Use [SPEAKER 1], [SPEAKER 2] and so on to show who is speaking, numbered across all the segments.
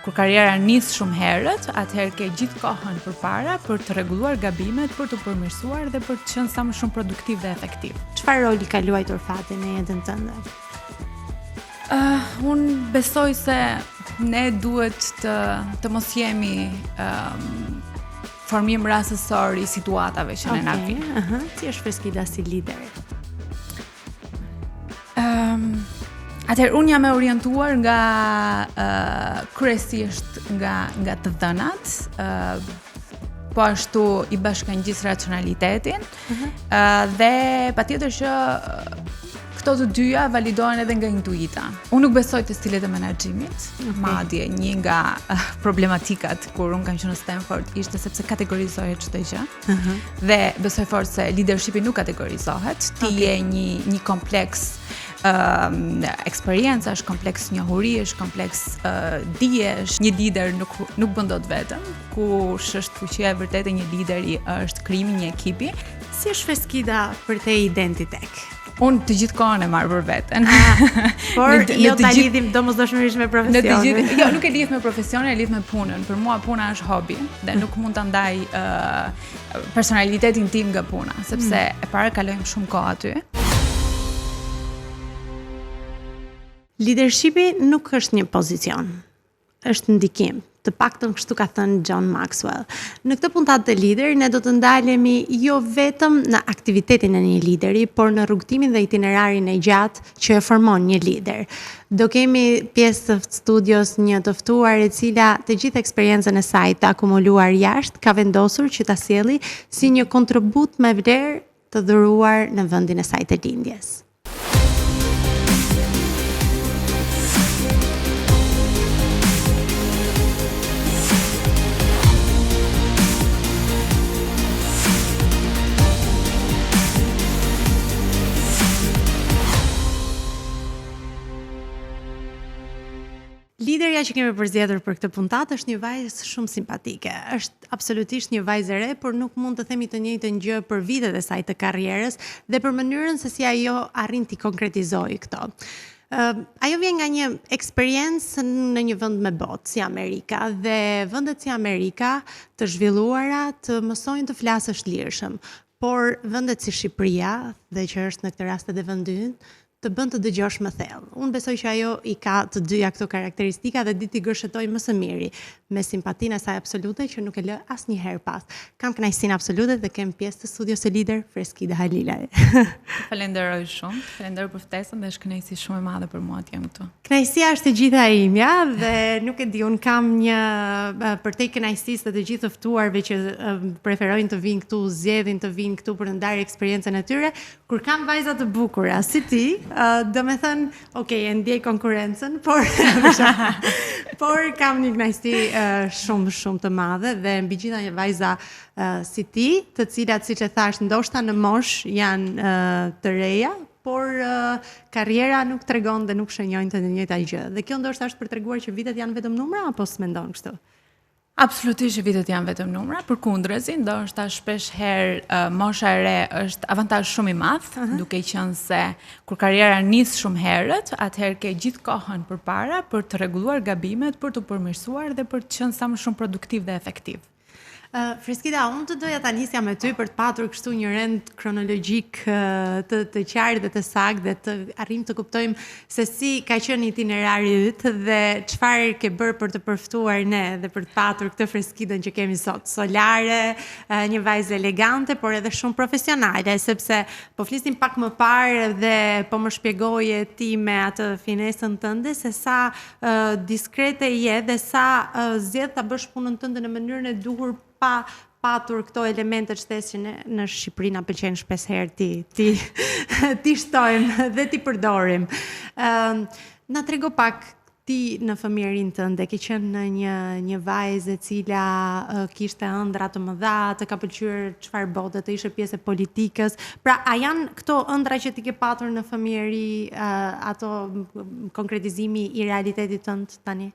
[SPEAKER 1] Kur karriera nis shumë herët, atëherë ke gjithë kohën përpara për të rregulluar gabimet, për të përmirësuar dhe për të qenë sa më shumë produktiv dhe efektiv.
[SPEAKER 2] Çfarë roli ka luajtur fati në jetën tënde?
[SPEAKER 1] Unë besoj se ne duhet të mos jemi formim rastësor i situatave që ne na vijnë.
[SPEAKER 2] Si është Freskida si lider?
[SPEAKER 1] Atëherë unë jam e orientuar nga kryesisht nga të dhënat, po ashtu i bashkangjis racionalitetin, dhe patjetër që këto të dyja validohen edhe nga intuita. Unë nuk besoj te stilet e menaxhimit, madje një nga problematikat kur unë kam qenë në Stanford ishte sepse kategorizohet çdo gjë. Dhe besoj fort se leadershipi nuk kategorizohet, ti je një kompleks eksperjencash, kompleks njohurish, kompleks dijesh. Një lider nuk bën dot vetëm, kush është fuqia e vërtetë e një lideri është krijimi i një ekipi.
[SPEAKER 2] Si është Freskida për te identitet?
[SPEAKER 1] Unë të gjithë kohën e marr për veten.
[SPEAKER 2] Por jo ta lidhim domosdoshmërisht me profesionin.
[SPEAKER 1] Jo, nuk e lidh me profesionin, e lidh me punën. Për mua puna është hobi dhe nuk mund ta ndaj personalitetin tim nga puna, sepse e para kalojmë shumë kohë aty.
[SPEAKER 2] Leadershipi nuk është një pozicion, është ndikim. Të paktën kështu ka thënë John Maxwell. Në këtë puntat të lider, ne do të ndalemi jo vetëm në aktivitetin e një lideri, por në rrugtimin dhe itinerarin e gjatë që e formon një lider. Do kemi pjesë të studios një të ftuar e cila të gjithë eksperiencën e saj të akumuluar jashtë ka vendosur që ta sjelli si një kontribut me vlerë të dhuruar në vendin e saj të lindjes. Liderja që kemi përzgjedhur për këtë puntat është një vajzë shumë simpatike. Është absolutisht një vajzë e re, por nuk mund të themi të njëjtën gjë për vitet e saj të karrierës dhe për mënyrën se si ajo arrin t'i konkretizojë këto. Ajo vjen nga një eksperiencë në një vend me botë, si Amerika, dhe vendet si Amerika të zhvilluara të mësojnë të flasësh lirshëm, por vendet si Shqipëria, dhe që është në këtë rast edhe vendi ynë, të bën të dëgjosh më thellë. Unë besoj që ajo i ka të dyja këto karakteristika dhe di t'i gërshetoj më së miri, me simpatinë e saj absolute që nuk e lë asnjëherë pas. Kam kënaqësinë absolute dhe kem pjesë të studios së lider Freskida Halilaj.
[SPEAKER 1] Falenderoj shumë, falenderoj për ftesën dhe është kënaqësi shumë e madhe për mua të jem këtu.
[SPEAKER 2] Kënaqësia është e gjitha imja dhe nuk e di, unë kam një përtej kënaqësisë të gjithë të ftuarve që preferojnë të vinë këtu, zgjedhin të vinë këtu për të ndarë eksperiencën e tyre, kur kam vajza të bukura si ti, do me thënë, e ndjej konkurencën, por kam një kënaqësi shumë të madhe dhe mbi gjitha një vajza si ti, të cilat, siç e thash, ndoshta në moshë janë të reja, por karriera nuk tregon dhe nuk shënjojnë të njëjta gjë. Dhe kjo ndoshta është për treguar që vitet janë vetëm numra apo s'mendon kështu?
[SPEAKER 1] Absolutisht vitet janë vetëm numra, përkundrezi, ndoshta shpesh herë mosha e re është avantazh shumë i madh, duke qenë se kur karriera nis shumë herët, atëherë ke gjithë kohën përpara për të rregulluar gabimet, për të përmirësuar dhe për të qenë sa më shumë produktiv dhe efektiv.
[SPEAKER 2] Freskida, unë të doja ta nisja me ty për të patur kështu një rend kronologjik të qartë dhe të saktë dhe të arrim të kuptojmë se si ka qenë itinerari yt dhe çfarë ke bërë për të përftuar ne dhe për të patur këtë Freskidën që kemi sot. Solare, një vajzë elegante, por edhe shumë profesionale, sepse po flisnim pak më parë dhe po më shpjegoje ti me atë finesën tënde se sa diskrete je dhe sa zgjedh ta bësh punën tënde në mënyrën e duhur pa patur këto elemente të shtesë që në Shqipëri na pëlqen shpesh herë ti shtojmë dhe ti përdorim. Na trego pak ti në fëmijërinë tënde, ke qenë në një vajzë e cila kishte ëndra të mëdha, të ka pëlqyer çfarë bote, të ishe pjesë e politikës. Pra, a janë këto ëndra që ti ke patur në fëmijëri, ato konkretizimi i realitetit tënd tani?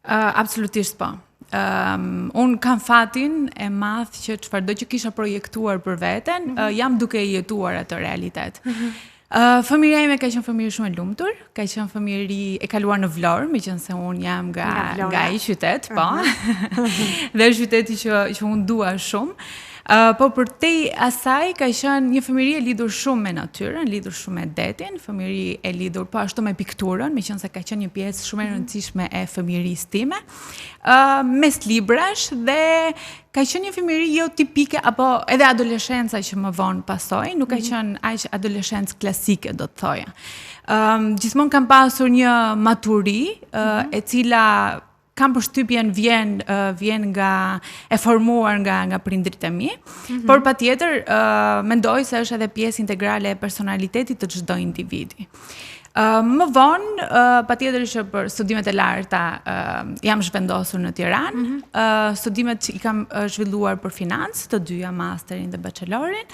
[SPEAKER 1] Absolutisht po. Unë kam fatin e madh që çfarëdo që kisha projektuar për veten, jam duke jetuar atë realitet. Fëmijëria ime ka qenë fëmijë shumë e lumtur, ka qenë fëmijëri e kaluar në Vlorë, meqense unë jam nga ai qytet, po. Dhe qyteti që unë dua shumë. Po për te asaj ka qenë një fëmijëri e lidhur shumë me natyrën, lidhur shumë me detin, fëmijëri e lidhur po ashtu me pikturën, meqense ka qenë një pjesë shumë e rëndësishme e fëmijërisë time. Mes librash dhe ka qenë një fëmijëri jo tipike apo edhe adoleshenca që më vonë pasoi, nuk ka qenë aq adoleshencë klasike do të thoja. Gjithmonë kam pasur një maturi e cila kam përshtypjen vjen nga e formuar nga prindrit e mi, por patjetër mendoj se është edhe pjesë integrale e personalitetit të çdo individi. Më vonë, patjetër që për studimet e larta jam zhvendosur në Tiranë, studimet i kam zhvilluar për financë, të dyja masterin dhe bachelorin.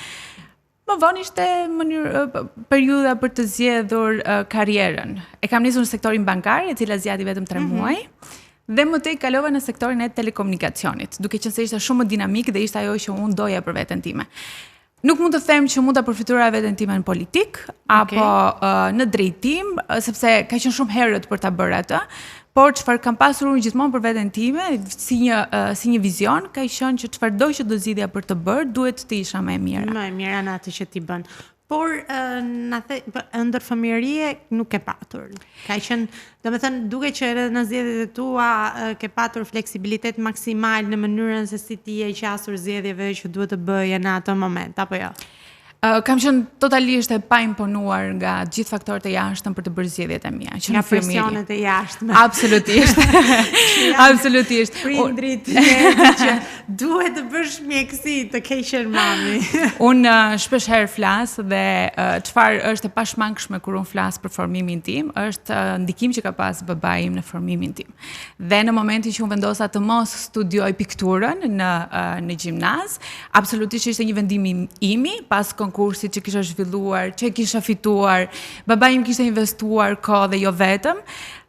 [SPEAKER 1] Më vonë ishte periudha për të zgjedhur karrierën. E kam nisur në sektorin bankar, e cila zgjati vetëm 3 muaj. Dhe më tej kalova në sektorin e telekomunikacionit, duke qenë se ishte shumë më dinamik dhe ishte ajo që unë doja për veten time. Nuk mund të them që mund ta përfituara veten time në politik apo në drejtim, sepse ka qenë shumë herët për ta bërë atë, por çfarë kam pasur unë gjithmonë për veten time, si një vizion, ka qenë që çfarëdo që do zgjidhja për të bërë, duhet të isha më e mira.
[SPEAKER 2] Më e mira në atë që ti bën. Por ndër fëmijërie nuk e patur. Ka qenë, domethënë, duke që edhe në zgjedhjet e tua ke patur fleksibilitet maksimal në mënyrën se si ti je qasur zgjedhjeve që duhet të bëje në atë moment, apo jo?
[SPEAKER 1] Kam qenë totalisht e pa imponuar nga gjithë faktorët e jashtëm për të bërë zgjedhjet e mia.
[SPEAKER 2] Nga presionet e jashtme.
[SPEAKER 1] Absolutisht. Absolutisht.
[SPEAKER 2] Prindrit që duhet të bësh mjeksi të keqen mami.
[SPEAKER 1] Unë shpesh herë flas dhe çfarë është e pashmangshme kur unë flas për formimin tim, është ndikim që ka pas babai im në formimin tim. Dhe në momentin që unë vendosa të mos studioj pikturën në gjimnaz, absolutisht ishte një vendim im pas konkursit që kisha zhvilluar, që kisha fituar, babai im kishte investuar kohë dhe jo vetëm,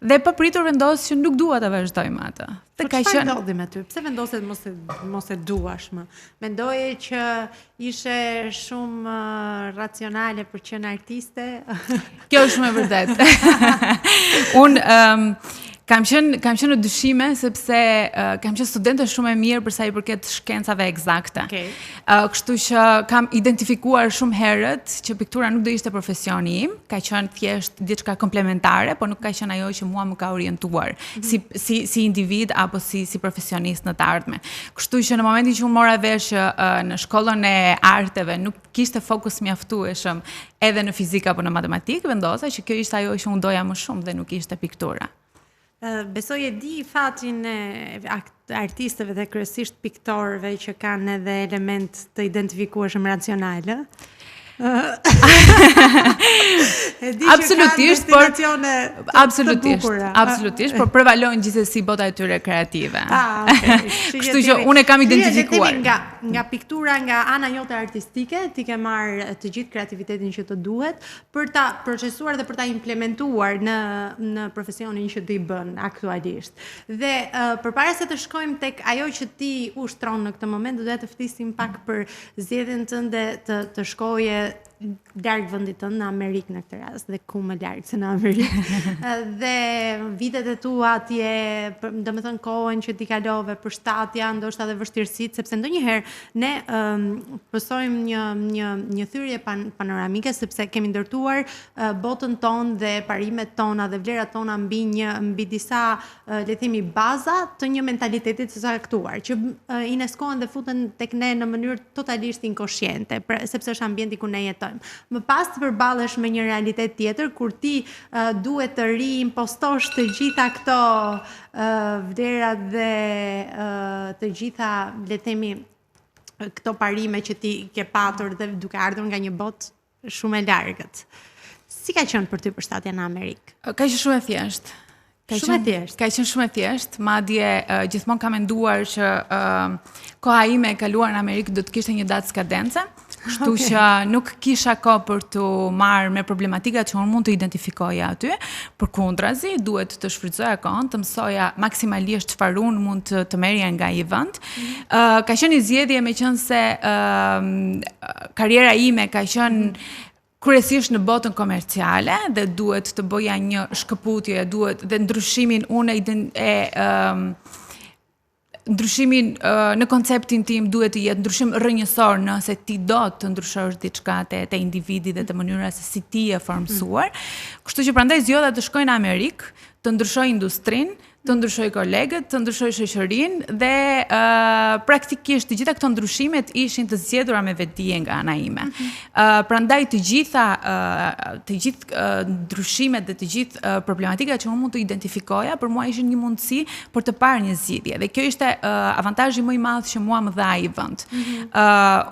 [SPEAKER 1] dhe papritur vendos që nuk dua ta vazhdoj me atë.
[SPEAKER 2] Po çfarë ndodhi me ty? Pse vendoset mos e duash më? Mendoje që ishe shumë racionale për qenë artiste?
[SPEAKER 1] Kjo është shumë e vërtetë. Unë kam qenë në dyshime sepse kam qenë studente shumë e mirë për sa i përket shkencave eksakte. Kështu që kam identifikuar shumë herët që piktura nuk do ishte profesioni im, ka qenë thjesht diçka komplementare, por nuk ka qenë ajo që mua më ka orientuar si individ apo si profesionist në të ardhmen. Kështu që në momentin që unë mora vesh në shkollën e arteve nuk kishte fokus mjaftueshëm edhe në fizikë apo në matematikë, vendosa që kjo ishte ajo që unë doja më shumë dhe nuk ishte piktura.
[SPEAKER 2] Besoj e di fatin e artistëve dhe kryesisht piktorëve që kanë edhe element të identifikueshëm racionale.
[SPEAKER 1] Absolutisht, por prevalojnë gjithsesi bota e tyre kreative. Kështu që unë e kam identifikuar.
[SPEAKER 2] Nga piktura, nga ana jote artistike, ti ke marrë të gjithë kreativitetin që të duhet për ta procesuar dhe për ta implementuar në profesionin që ti bën aktualisht. Dhe përpara se të shkojmë tek ajo që ti ushtron në këtë moment, do të flisim pak për zgjedhjen tënde të shkoje larg vendit tënd në Amerikë në këtë rast, dhe ku më larg se në Amerikë. Dhe vitet e tua atje, domethënë kohën që ti kalove për shtatja, ndoshta edhe vështirësitë, sepse ndonjëherë ne pësojmë një thyrje panoramike sepse kemi ndërtuar botën tonë dhe parimet tona dhe vlerat tona mbi disa le të themi baza të një mentaliteti të saktuar, që i neskohen dhe futen tek ne në mënyrë totalisht inkoshjente, sepse është ambienti ku ne jetojmë. Më pas të përballesh me një realitet tjetër kur ti duhet të riimpostosh të gjitha këto vlerat dhe të gjitha, le të themi, këto parime që ti ke patur dhe duke ardhur nga një botë shumë e largët. Si ka qenë për ty përshtatja në Amerikë?
[SPEAKER 1] Ka qenë shumë e thjeshtë. Ka qenë shumë e thjeshtë, madje gjithmonë kam menduar që koha ime e kaluar në Amerikë do të kishte një datë skadence. Kështu që nuk kisha kohë për të marrë me problematikat që unë mund të identifikoja aty, përkundrazi duhet të shfrytëzoja kohën, të mësoja maksimalisht çfarë unë mund të merrja nga një vend. Ka qenë një zgjedhje meqense karriera ime ka qenë kryesisht në botën komerciale dhe duhet të bëja një shkëputje, dhe ndryshimin ndryshimin në konceptin tim duhet të jetë ndryshim rrënjësor nëse ti do të ndryshosh diçka te individi dhe të mënyra se si ti e formsuar. Kështu që prandaj zgjodha të shkoj në Amerikë, të ndryshoj industrinë, të ndryshoj kolegët, të ndryshoj shoqërinë dhe praktikisht të gjitha këto ndryshimet ishin të zgjedhura me vetdije nga ana ime. Prandaj të gjithë ndryshimet dhe të gjithë problematikat që unë mund të identifikoja për mua ishin një mundësi për të parë një zgjidhje. Dhe kjo ishte avantazhi më i madh që mua më dha ai vend.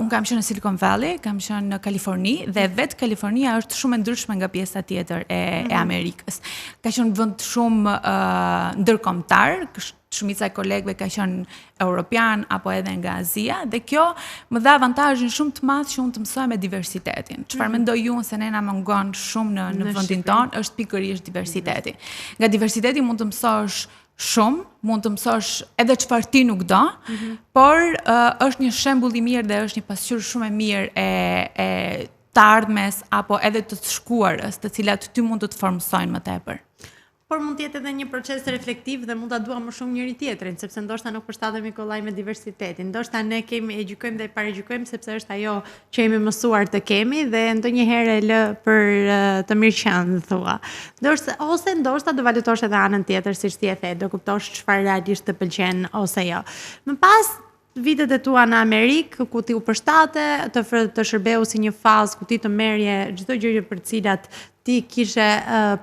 [SPEAKER 1] Unë kam qenë në Silicon Valley, kam qenë në Kaliforni dhe vetë Kalifornia është shumë e ndryshme nga pjesa tjetër e Amerikës. Ka qenë vend shumë ndërkombëtar, shumica e kolegëve ka qenë europian apo edhe nga Azia dhe kjo më dha avantazhin shumë të madh që unë të mësoj me diversitetin. Çfarë mendoj unë se ne na mungon shumë në vendin tonë është pikërisht diversiteti. Nga diversiteti mund të mësosh shumë, mund të mësosh edhe çfarë ti nuk do, por është një shembull i mirë dhe është një pasqyrë shumë e mirë e të ardhmes apo edhe të shkuarës, të cilat ty mund të të formsojnë më tepër.
[SPEAKER 2] Por mund të jetë edhe një proces reflektiv dhe mund ta duam më shumë njëri tjetrin, sepse ndoshta nuk përshtatemi kollaj me diversitetin. Ndoshta ne gjykojmë dhe parajgjykojmë sepse është ajo që jemi mësuar të kemi dhe ndonjëherë e lë për të mirëqenë, thua. Ndoshta do valotosh edhe anën tjetër, siç ti e the, do kuptosh çfarë realisht të pëlqen ose jo. Më pas vitet e tua në Amerikë, ku ti u përshtate, të shërbeu si një fazë ku ti të merrje çdo gjë për cilat ti kishe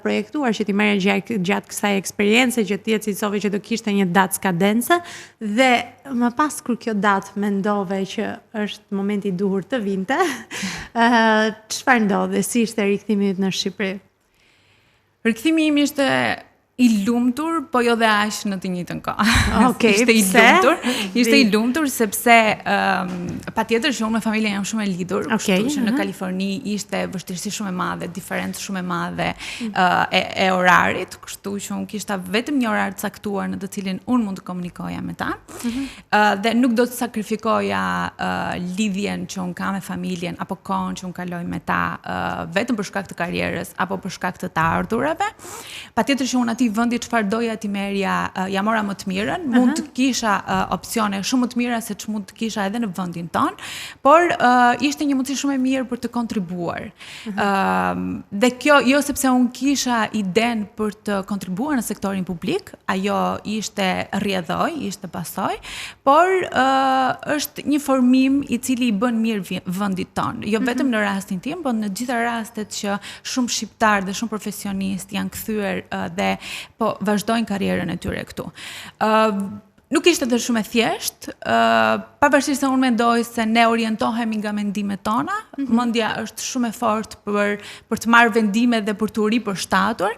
[SPEAKER 2] projektuar që ti merre gjatë kësaj eksperience që ti e cilësove që do kishte një datë skadence dhe më pas kur kjo datë mendove që është momenti i duhur të vinte, çfarë ndodhi? Si ishte rikthimi yt në Shqipëri?
[SPEAKER 1] Rikthimi im ishte i lumtur, po jo dhe aq në të njëjtën kohë.
[SPEAKER 2] Okej,
[SPEAKER 1] ishte i lumtur sepse patjetër që unë me familjen jam shumë e lidhur, kështu që në Kaliforni ishte vështirësi shumë e madhe, diferencë shumë e madhe e orarit, kështu që unë kishta vetëm një orar të caktuar në të cilin unë mund të komunikoja me ta. Dhe nuk do të sakrifikoja lidhjen që unë kam me familjen apo kohën që unë kaloj me ta vetëm për shkak të karrierës apo për shkak të ardhurave. Patjetër që unë vendi çfarë doja ti merja, ja mora më të mirën, mund të kisha opsione shumë më të mira se ç'mund të kisha edhe në vendin ton, por ishte një mundësi shumë e mirë për të kontribuar. Dhe kjo jo sepse unë kisha iden për të kontribuar në sektorin publik, ajo ishte rrjedhoj, ishte pasoj, por është një formim i cili i bën mirë vendit ton. Jo vetëm në rastin tim, por në gjitha rastet që shumë shqiptar dhe shumë profesionist janë kthyer dhe po vazhdojnë karrierën e tyre këtu. Nuk ishte dhe shumë e thjesht, pavarësisht se unë mendoj se ne orientohemi nga mendimet tona, mendja është shumë e fortë për të marrë vendime dhe për të ripërshtatur.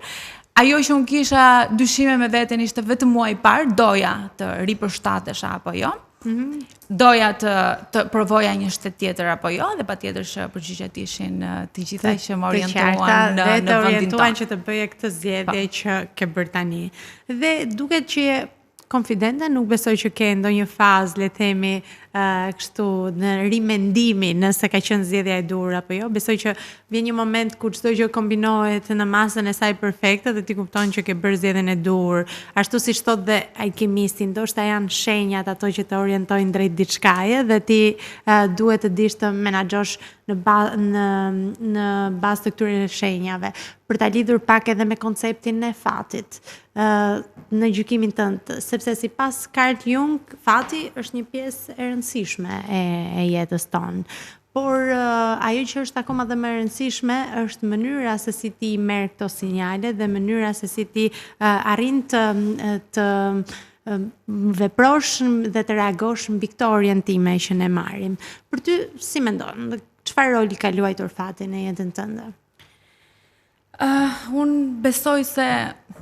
[SPEAKER 1] Ajo që unë kisha dyshime me veten ishte vetëm muaj i parë, doja të ripërshtatesha apo jo. Doja të provoja një shtet tjetër apo jo, dhe patjetër që përgjigjet ishin të gjitha që më orientuan në vendin tonë. Dhe të
[SPEAKER 2] orientuan që të bëje këtë zgjedhje që ke bërë tani. Dhe duket që konfidente, nuk besoj që ke ndonjë fazë, le themi, kështu në rimendimi nëse ka qenë zgjedhja e dur apo jo. Besoj që vjen një moment kur çdo gjë kombinohet në masën e saj perfekte dhe ti kupton që ke bërë zgjedhjen e dur. Ashtu siç thot dhe alkimisti, ndoshta janë shenjat ato që të orientojnë drejt diçkaje dhe ti duhet të dish të menaxhosh në bazë të këtyre shenjave. Për ta lidhur pak edhe me konceptin e fatit në gjykimin tënd, sepse sipas Carl Jung, fati është një pjesë e rëndësishme e jetës tonë. Por ajo që është akoma dhe më e rëndësishme është mënyra se si ti merr këto sinjale dhe mënyra se si ti arrin të veprosh dhe të reagosh mbi këto orientime që ne marrim. Për ty, si mendon? Çfarë roli ka luajtur fati në jetën tënde?
[SPEAKER 1] Unë besoj se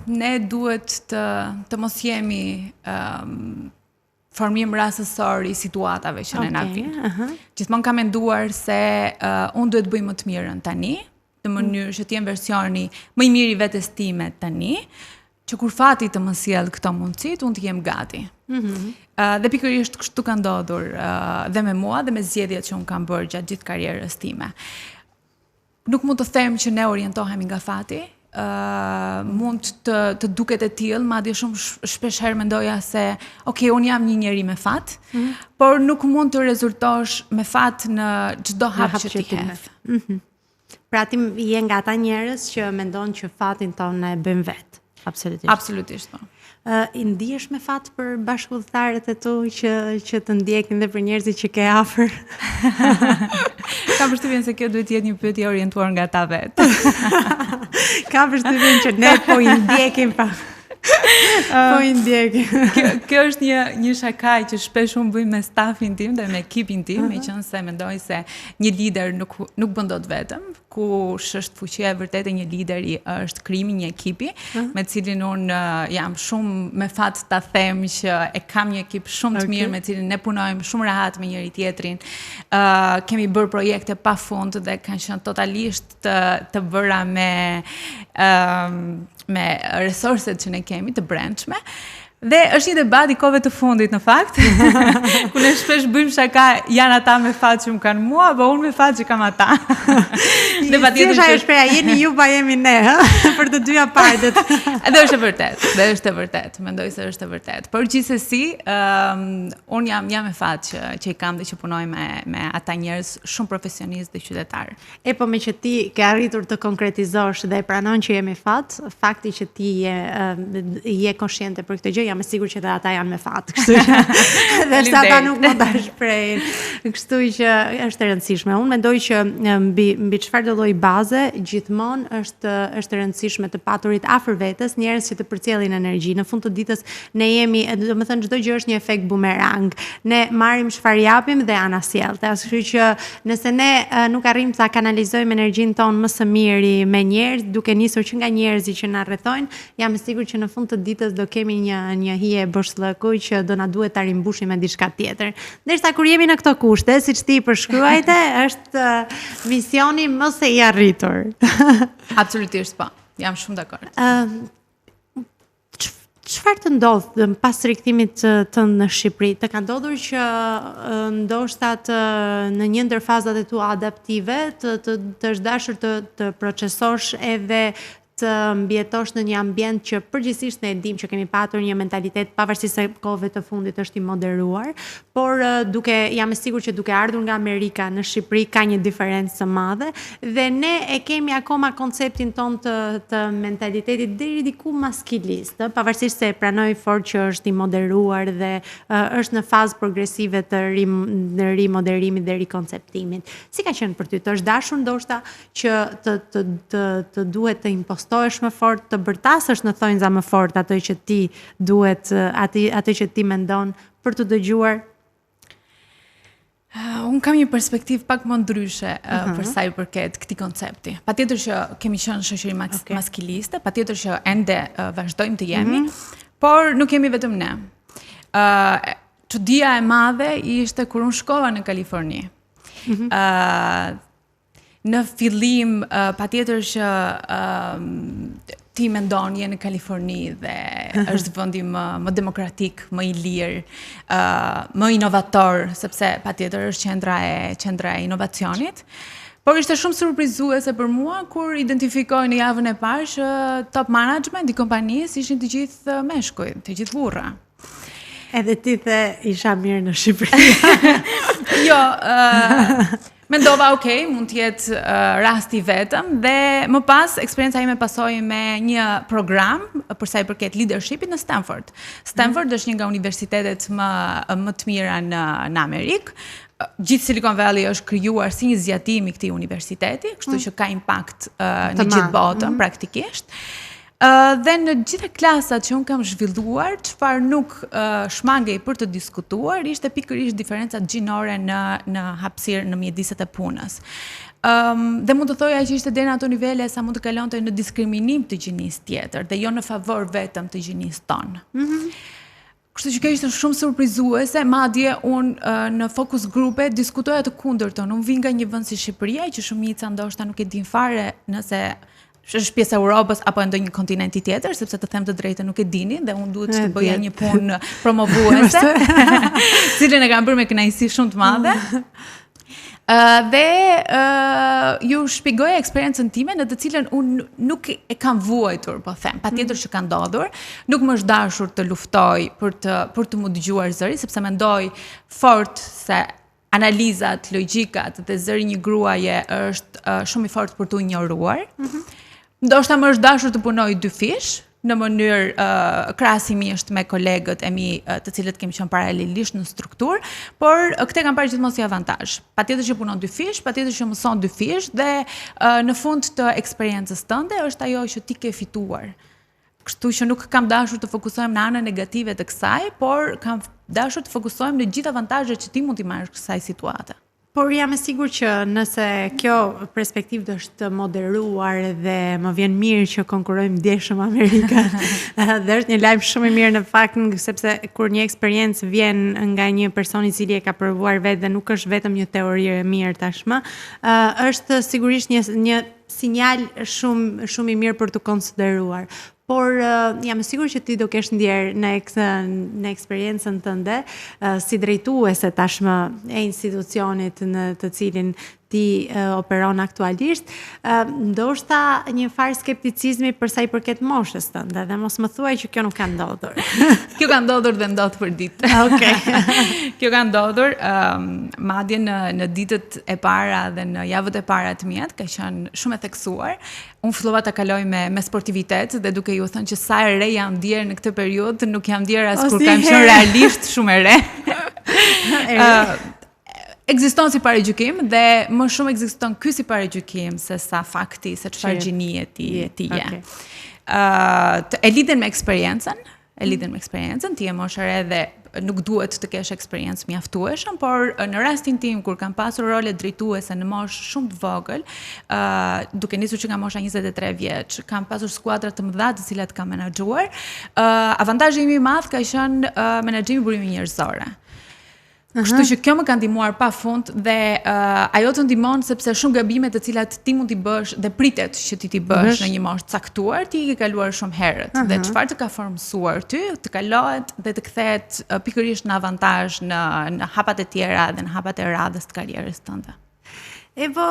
[SPEAKER 1] ne duhet të mos jemi formim rastësor i situatave që ne na vijnë. Gjithmonë kam menduar se unë duhet bëj më të mirën tani, në mënyrë që të jem versioni më i mirë i vetes time tani, që kur fati të më sjell këto mundësit, unë të jem gati. Dhe pikërisht kështu ka ndodhur dhe me mua dhe me zgjedhjet që unë kam bërë gjatë gjithë karrierës time. nuk mund të them që ne orientohemi nga fati, mund të duket e tillë, madje shumë shpesh herë mendoja se unë jam një njeri me fat, por nuk mund të rezultosh me fat në çdo hap që ti hedh.
[SPEAKER 2] Pra ti je nga ata njerëz që mendon që fatin tonë e bëjmë vetë. Absolutisht.
[SPEAKER 1] Absolutisht, po.
[SPEAKER 2] I ndihesh me fat për bashkëudhëtarët e tu që të ndjekin dhe për njerëzit që ke afër?
[SPEAKER 1] Kam përshtypjen se kjo duhet jetë një pyetje orientuar nga ta vetë.
[SPEAKER 2] Kam përshtypjen që ne po i ndjekim pa. Po i ndjekim.
[SPEAKER 1] Kjo është një shakaj që shpesh unë bëj me stafin tim dhe me ekipin tim, meqense mendoj se një lider nuk bën dot vetëm, kush është fuqia e vërtetë e një lideri është krijimi një ekipi, me cilin unë jam shumë me fat ta them që e kam një ekip shumë të mirë me cilin ne punojmë shumë rehat me njëri tjetrin. Kemi bërë projekte pafund dhe kanë qenë totalisht të bëra me resurset që ne kemi të brendshme. Dhe është një debat i kohëve të fundit në fakt, ku ne shpesh bëjmë shaka, janë ata me fat që më kanë mua, apo unë me fat që kam ata.
[SPEAKER 2] Dhe patjetër që shpreha, jeni ju pa jemi ne, për të dyja palët.
[SPEAKER 1] Dhe është e vërtet, mendoj se është e vërtet. Por gjithsesi, unë jam me fat që i kam dhe që punoj me ata njerëz shumë profesionistë dhe qytetarë.
[SPEAKER 2] Po me që ti ke arritur të konkretizosh dhe pranon që je me fat, fakti që ti je konshjente për këtë gjë, jam e sigurt që ata janë me fat, kështu që dhe ata nuk mund ta shprehin. Kështu që është e rëndësishme. Unë mendoj që mbi çfarëdo lloj baze gjithmonë është e rëndësishme të paturit afër vetes njerëz që të përcjellin energji. Në fund të ditës ne jemi, domethënë çdo gjë është një efekt bumerang. Ne marrim çfarë japim dhe ana sjellte. Kështu që nëse ne nuk arrijmë ta kanalizojmë energjinë tonë më së miri me njerëz, duke nisur që nga njerëzit që na rrethojnë, jam e sigurt që në fund të ditës do kemi një hije boshllëku që do na duhet ta rimbushim me diçka tjetër. Ndërsa kur jemi në këto kushte, siç ti përshkruajte, është misioni mos e i arritur.
[SPEAKER 1] Absolutisht po. Jam shumë dakord.
[SPEAKER 2] Çfarë të ndodh pas rikthimit tënd në Shqipëri? Të ka ndodhur që ndoshta në një ndër fazat e tua adaptive të është dashur të procesosh edhe të mbjetosh në një ambient që përgjithsisht ne e dim që kemi patur një mentalitet pavarësisht se kohëve të fundit është i moderuar, por jam e sigurt që duke ardhur nga Amerika në Shqipëri ka një diferencë të madhe dhe ne e kemi akoma konceptin ton të mentalitetit deri diku maskilist, pavarësisht se pranoj fort që është i moderuar dhe është në fazë progresive të rimoderimit dhe rikonceptimit. Si ka qenë për ty? Të është dashur ndoshta që të duhet të impostosh më fort, të bërtasësh në thonjza më fort ato që ti duhet, ato që ti mendon për të dëgjuar?
[SPEAKER 1] Unë kam një perspektiv pak më ndryshe për sa i përket këtij koncepti. Patjetër që kemi qenë shoqëri maskiliste, patjetër që ende vazhdojmë të jemi, por nuk jemi vetëm ne. Çudia e madhe ishte kur unë shkova në Kaliforni. Në fillim, patjetër që ti mendon je në Kaliforni dhe është vendi më demokratik, më i lirë, më inovator, sepse patjetër është qendra e inovacionit. Por ishte shumë surprizuese për mua kur identifikoj në javën e parë që top management i kompanisë ishin të gjithë meshkuj, të gjithë burra.
[SPEAKER 2] Edhe ti the isha mirë në Shqipëri.
[SPEAKER 1] Jo, mendova, mund të jetë rasti vetëm dhe më pas eksperienca ime pasoi me një program për sa i përket leadershipit në Stanford. Stanford është një nga universitetet më të mira në Amerikë. Gjithë Silicon Valley është krijuar si një zgjatim i këtij universiteti, kështu që ka impakt në gjithë botën praktikisht. Dhe në gjitha klasat që unë kam zhvilluar, çfarë nuk shmangej për të diskutuar, ishte pikërisht diferencat gjinore në hapësirë në mjediset e punës. Dhe mund të thoja që ishte deri në ato nivele sa mund të kalonte në diskriminim të gjinisë tjetër, dhe jo në favor vetëm të gjinisë tonë. Kështu që kjo ishte shumë surprizuese, madje unë në focus grupe diskutoja të kundërtën. Unë vi nga një vend si Shqipëria, që shumica ndoshta nuk e din fare nëse është pjesë e Europës apo ndonjë kontinenti tjetër, sepse të them të drejtën nuk e dini dhe unë duhet të bëja një punë promovuese, cilën e kam bërë me kënaqësi shumë të madhe. Dhe ju shpjegoj eksperiencën time në të cilën unë nuk e kam vuajtur, po them. Patjetër që ka ndodhur, nuk më është dashur të luftoj për të më dëgjuar zëri, sepse mendoj fort se analizat, logjikat dhe zëri një gruaje është shumë i fortë për të injoruar. Ndoshta më është dashur të punoj dy fish, në mënyrë krahasimisht me kolegët e mi të cilët kemi qenë paralelisht në strukturë, por këtë kam parë gjithmonë si avantazh. Patjetër që punon dy fish, patjetër që mëson dy fish dhe në fund të eksperiencës tënde është ajo që ti ke fituar. Kështu që nuk kam dashur të fokusohem në anën negative të kësaj, por kam dashur të fokusohem në gjithë avantazhet që ti mund t'i marrësh kësaj situate.
[SPEAKER 2] Por jam e sigurt që nëse kjo perspektivë është moderuar dhe më vjen mirë që konkurrojmë ndjeshëm Amerika, dhe është një lajm shumë i mirë në fakt, sepse kur një eksperiencë vjen nga një person i cili e ka provuar vetë dhe nuk është vetëm një teori e mirë tashmë, është sigurisht një sinjal shumë i mirë për të konsideruar. Por jam e sigurt që ti do kesh ndjer në eksperiencën tënde si drejtuese tashmë e institucionit në të cilin ti operon aktualisht, ndoshta një farë skepticizmi për sa i përket moshës tënde, dhe mos më thuaj që kjo nuk ka ndodhur.
[SPEAKER 1] Kjo ka ndodhur dhe ndodh për ditë.
[SPEAKER 2] Okej.
[SPEAKER 1] Kjo ka ndodhur, madje në ditët e para dhe në javët e para të mia ka qenë shumë e theksuar. Unë fillova ta kaloj me sportivitet dhe duke ju thënë që sa e re jam ndier në këtë periudhë, nuk jam ndier as kur kam qenë realisht shumë e re. Ekziston si paragjykim dhe më shumë ekziston ky si paragjykim se sa fakti se çfarë gjinie ti je. E lidhen me eksperiencën, ti je moshë e re dhe nuk duhet të kesh eksperiencë mjaftueshëm, por në rastin tim kur kam pasur role drejtuese në moshë shumë të vogël, duke nisur që nga mosha 23 vjeç, kam pasur skuadra të mëdha të cilat kam menaxhuar, avantazhi im i madh ka qenë menaxhimi i burimit njerëzore. Kështu që kjo më ka ndihmuar pafund dhe ajo të ndihmon sepse shumë gabime të cilat ti mund t'i bësh dhe pritet që ti t'i bësh në një moshë caktuar, ti i ke kaluar shumë herët. Dhe çfarë të ka formsuar ty, të kalohet dhe të kthehet pikërisht në avantazh në hapat e tjera dhe në hapat e radhës të karrierës tënde.
[SPEAKER 2] Evo,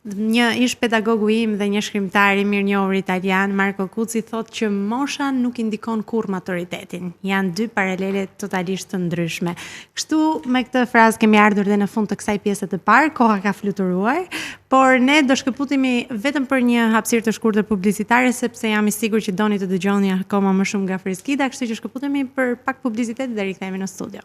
[SPEAKER 2] një ish pedagogu im dhe një shkrimtar i mirënjohur italian, Marco Cucci, thotë që mosha nuk indikon kurrë maturitetin. Janë dy paralele totalisht të ndryshme. Kështu, me këtë frazë kemi ardhur dhe në fund të kësaj pjese të parë, koha ka fluturuar, por ne do shkëputemi vetëm për një hapësirë të shkurtër publicitare, sepse jam i sigurt që doni të dëgjoni akoma më shumë nga Freskida, kështu që shkëputemi për pak publicitet dhe rikthehemi në studio.